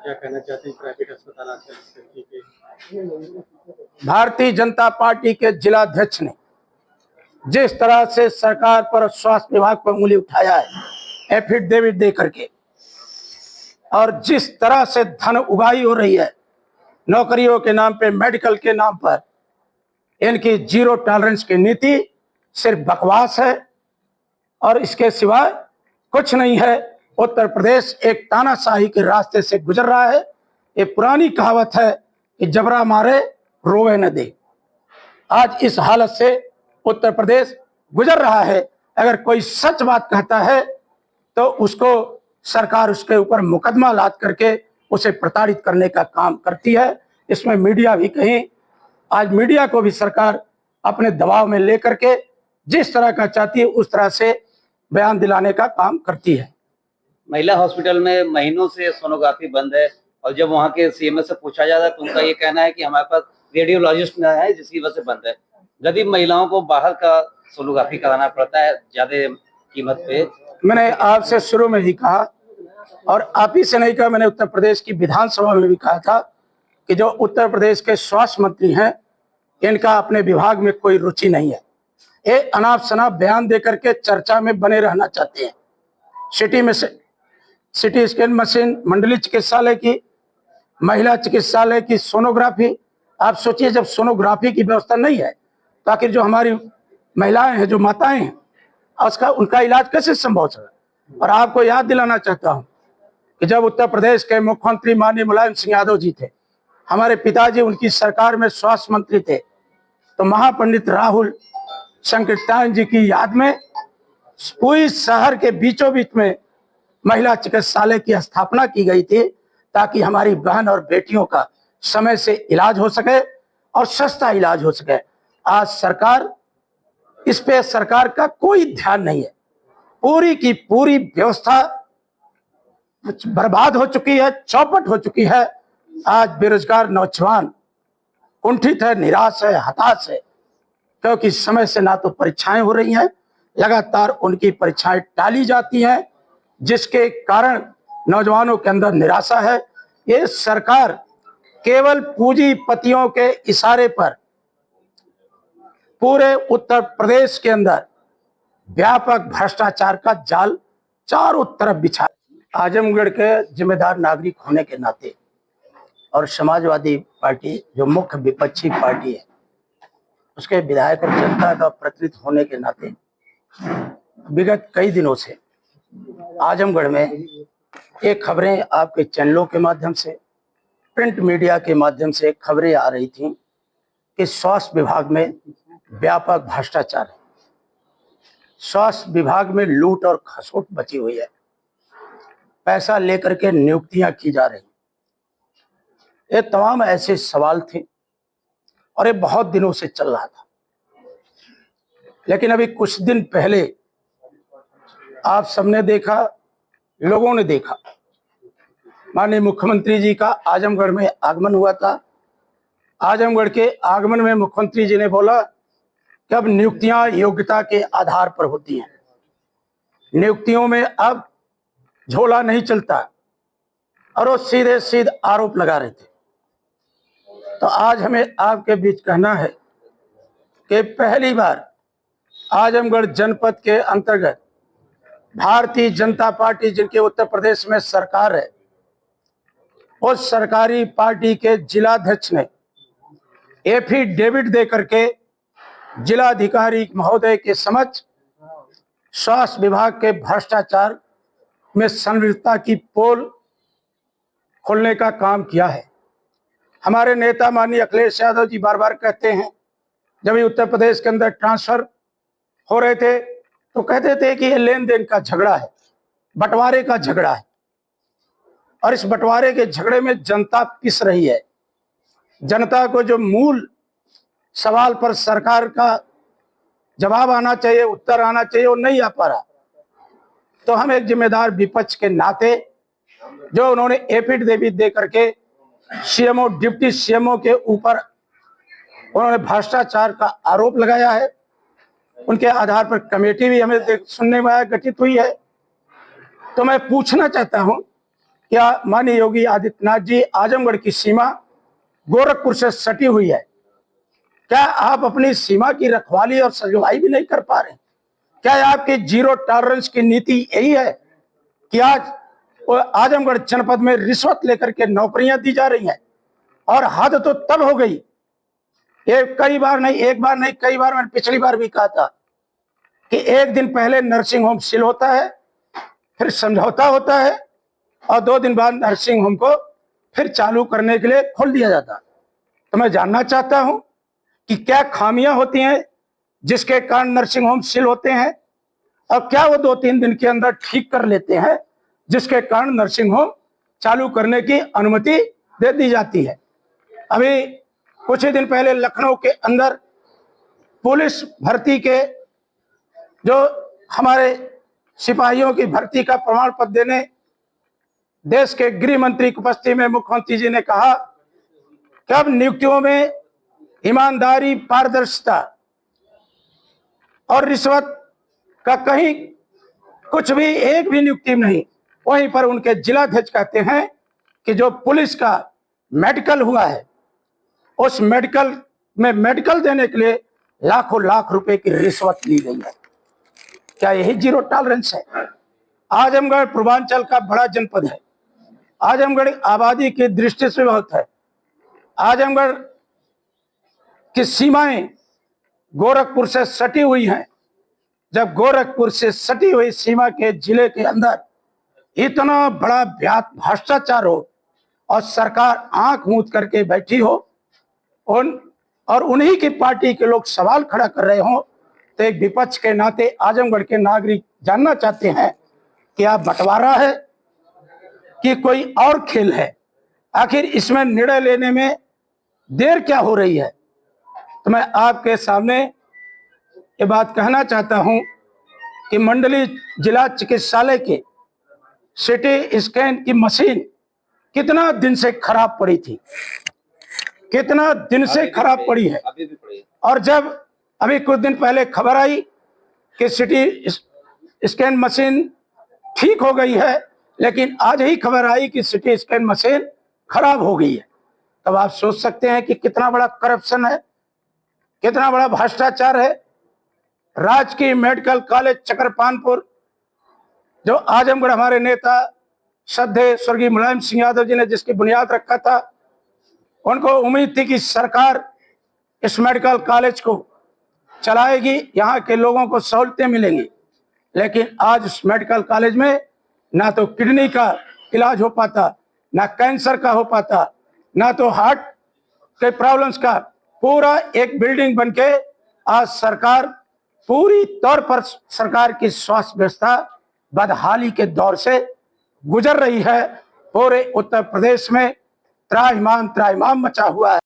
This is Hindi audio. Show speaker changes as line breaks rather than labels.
क्या कहना चाहते हैं? प्राइवेट अस्पताल आजकल ठीक है।
भारतीय जनता पार्टी के जिलाध्यक्ष ने जिस तरह से सरकार पर स्वास्थ्य विभाग पर उंगली उठाया है एफिडेविट दे करके, और जिस तरह से धन उगाही हो रही है नौकरियों के नाम पे, मेडिकल के नाम पर, इनकी जीरो टॉलरेंस की नीति सिर्फ बकवास है और इसके सिवाय कुछ नहीं है। उत्तर प्रदेश एक तानाशाही के रास्ते से गुजर रहा है। ये पुरानी कहावत है कि जबरा मारे रोवे न दे। आज इस हालत से उत्तर प्रदेश गुजर रहा है। अगर कोई सच बात कहता है तो उसको सरकार उसके ऊपर मुकदमा लाद करके उसे प्रताड़ित करने का काम करती है। इसमें मीडिया भी कहीं, आज मीडिया को भी सरकार अपने दबाव में लेकर के जिस तरह का चाहती है उस तरह से बयान दिलाने का काम करती है।
महिला हॉस्पिटल में महीनों से सोनोग्राफी बंद है और जब वहाँ के सीएमएस से पूछा जाता है तो उनका ये कहना है कि हमारे पास रेडियोलॉजिस्ट नहीं है जिसकी वजह से बंद है। गरीब महिलाओं को बाहर का सोनोग्राफी कराना पड़ता है ज्यादा कीमत पे।
मैंने आपसे शुरू में ही कहा और आप ही से नहीं कहा, मैंने उत्तर प्रदेश की विधानसभा में भी कहा था कि जो उत्तर प्रदेश के स्वास्थ्य मंत्री हैं इनका अपने विभाग में कोई रुचि नहीं है। ये अनाप शनाप बयान दे करके चर्चा में बने रहना चाहते हैं। सिटी में से सिटी स्कैन मशीन, मंडलीय चिकित्सालय की, महिला चिकित्सालय की सोनोग्राफी, आप सोचिए जब सोनोग्राफी की व्यवस्था नहीं है तो आखिर जो हमारी महिलाएं हैं, जो माताएं हैं, उसका उनका इलाज कैसे संभव है। और आपको याद दिलाना चाहता हूं कि जब उत्तर प्रदेश के मुख्यमंत्री माननीय मुलायम सिंह यादव जी थे, हमारे पिताजी उनकी सरकार में स्वास्थ्य मंत्री थे, तो महापंडित राहुल संकीर्तन जी की याद में पूरी शहर के बीचों बीच में महिला चिकित्सालय की स्थापना की गई थी ताकि हमारी बहन और बेटियों का समय से इलाज हो सके और सस्ता इलाज हो सके। आज सरकार, इस पे सरकार का कोई ध्यान नहीं है। पूरी की पूरी व्यवस्था बर्बाद हो चुकी है, चौपट हो चुकी है। आज बेरोजगार नौजवान कुंठित है, निराश है, हताश है, क्योंकि समय से ना तो परीक्षाएं हो रही हैं, लगातार उनकी परीक्षाएं टाली जाती हैं, जिसके कारण नौजवानों के अंदर निराशा है। ये सरकार केवल पूंजीपतियों के इशारे पर पूरे उत्तर प्रदेश के अंदर व्यापक भ्रष्टाचार का जाल चारों तरफ बिछा। आजमगढ़ के जिम्मेदार नागरिक होने के नाते और समाजवादी पार्टी जो मुख्य विपक्षी पार्टी है उसके विधायक और जनता का प्रतिनिधित्व होने के नाते विगत कई दिनों से आजमगढ़ में ये खबरें आपके चैनलों के माध्यम से, प्रिंट मीडिया के माध्यम से खबरें आ रही थी कि स्वास्थ्य विभाग में व्यापक भ्रष्टाचार है, स्वास्थ्य विभाग में लूट और खसोट बची हुई है, पैसा लेकर के नियुक्तियां की जा रही। ये तमाम ऐसे सवाल थे और ये बहुत दिनों से चल रहा था। लेकिन अभी कुछ दिन पहले आप सबने देखा, लोगों ने देखा, माननीय मुख्यमंत्री जी का आजमगढ़ में आगमन हुआ था। आजमगढ़ के आगमन में मुख्यमंत्री जी ने बोला कि अब नियुक्तियां योग्यता के आधार पर होती हैं, नियुक्तियों में अब झोला नहीं चलता, और वो सीधे सीधे आरोप लगा रहे थे। तो आज हमें आपके बीच कहना है कि पहली बार आजमगढ़ जनपद के अंतर्गत भारतीय जनता पार्टी, जिनके उत्तर प्रदेश में सरकार है, उस सरकारी पार्टी के जिलाध्यक्ष ने एफिडेविट दे करके जिलाधिकारी महोदय के समक्ष स्वास्थ्य विभाग के भ्रष्टाचार में संलिप्तता की पोल खोलने का काम किया है। हमारे नेता माननीय अखिलेश यादव जी बार बार कहते हैं, जब ये उत्तर प्रदेश के अंदर ट्रांसफर हो रहे थे तो कहते थे कि ये लेन देन का झगड़ा है, बंटवारे का झगड़ा है, और इस बंटवारे के झगड़े में जनता पिस रही है। जनता को जो मूल सवाल पर सरकार का जवाब आना चाहिए, उत्तर आना चाहिए, वो नहीं आ पा रहा। तो हम एक जिम्मेदार विपक्ष के नाते, जो उन्होंने एफिडेविट दे करके सीएमओ, डिप्टी सीएमओ के ऊपर उन्होंने भ्रष्टाचार का आरोप लगाया है, उनके आधार पर कमेटी भी हमें सुनने में गठित हुई है। तो मैं पूछना चाहता हूं क्या माननीय योगी आदित्यनाथ जी, आजमगढ़ की सीमा गोरखपुर से सटी हुई है, क्या आप अपनी सीमा की रखवाली और सजवाई भी नहीं कर पा रहे? क्या आपकी जीरो टॉलरेंस की नीति यही है कि आज आजमगढ़ जनपद में रिश्वत लेकर के नौकरियां दी जा रही हैं? और हद तो तब हो गई, ये कई बार नहीं, एक बार नहीं, कई बार, मैंने पिछली बार भी कहा था कि एक दिन पहले नर्सिंग होम सील होता है, फिर समझौता होता है और 2 दिन बाद नर्सिंग होम को फिर चालू करने के लिए खोल दिया जाता। तो मैं जानना चाहता हूं कि क्या खामियां होती हैं जिसके कारण नर्सिंग होम सील होते हैं, और क्या वो 2-3 दिन के अंदर ठीक कर लेते हैं जिसके कारण नर्सिंग होम चालू करने की अनुमति दे दी जाती है। अभी कुछ ही दिन पहले लखनऊ के अंदर पुलिस भर्ती के जो हमारे सिपाहियों की भर्ती का प्रमाण पत्र देने देश के गृह मंत्री की उपस्थिति में मुख्यमंत्री जी ने कहा कि अब नियुक्तियों में ईमानदारी, पारदर्शिता और रिश्वत का कहीं कुछ भी, एक भी नियुक्ति नहीं। वहीं पर उनके जिलाध्यक्ष कहते हैं कि जो पुलिस का मेडिकल हुआ है, उस मेडिकल में मेडिकल देने के लिए लाखों लाख रुपए की रिश्वत ली गई है। क्या यही जीरो टॉलरेंस है? आजमगढ़ पूर्वांचल का बड़ा जनपद है, आजमगढ़ आबादी की दृष्टि से बहुत है। आजमगढ़ की सीमाएं गोरखपुर से सटी हुई हैं। जब गोरखपुर से सटी हुई सीमा के जिले के अंदर इतना बड़ा भ्रष्टाचार हो और सरकार आंख मूंद करके बैठी हो, और उन्हीं की पार्टी के लोग सवाल खड़ा कर रहे हो, तो एक विपक्ष के नाते आजमगढ़ के नागरिक जानना चाहते हैं कि आप बंटवारा है कि कोई और खेल है? आखिर इसमें निर्णय लेने में देर क्या हो रही है? तो मैं आपके सामने ये बात कहना चाहता हूं कि मंडली जिला चिकित्सालय के सिटी स्कैन की मशीन कितना दिन से खराब पड़ी थी, कितना दिन से खराब पड़ी है।
अभी भी पड़ी है।
और जब अभी कुछ दिन पहले खबर आई कि सिटी स्कैन मशीन ठीक हो गई है, लेकिन आज ही खबर आई कि सिटी स्कैन मशीन खराब हो गई है, तब आप सोच सकते हैं कि कितना बड़ा करप्शन है, कितना बड़ा भ्रष्टाचार है। राजकीय मेडिकल कॉलेज चक्रपानपुर, जो आजमगढ़ हमारे नेता श्रद्धेय स्वर्गीय मुलायम सिंह यादव जी ने जिसकी बुनियाद रखा था, उनको उम्मीद थी कि सरकार इस मेडिकल कॉलेज को चलाएगी, यहाँ के लोगों को सहूलतें मिलेंगी। लेकिन आज उस मेडिकल कॉलेज में ना तो किडनी का इलाज हो पाता, ना कैंसर का हो पाता, ना तो हार्ट के प्रॉब्लम्स का। पूरा एक बिल्डिंग बनके आज सरकार पूरी तौर पर सरकार की स्वास्थ्य व्यवस्था बदहाली के दौर से गुजर रही है। पूरे उत्तर प्रदेश में त्राहिमाम मचा हुआ है।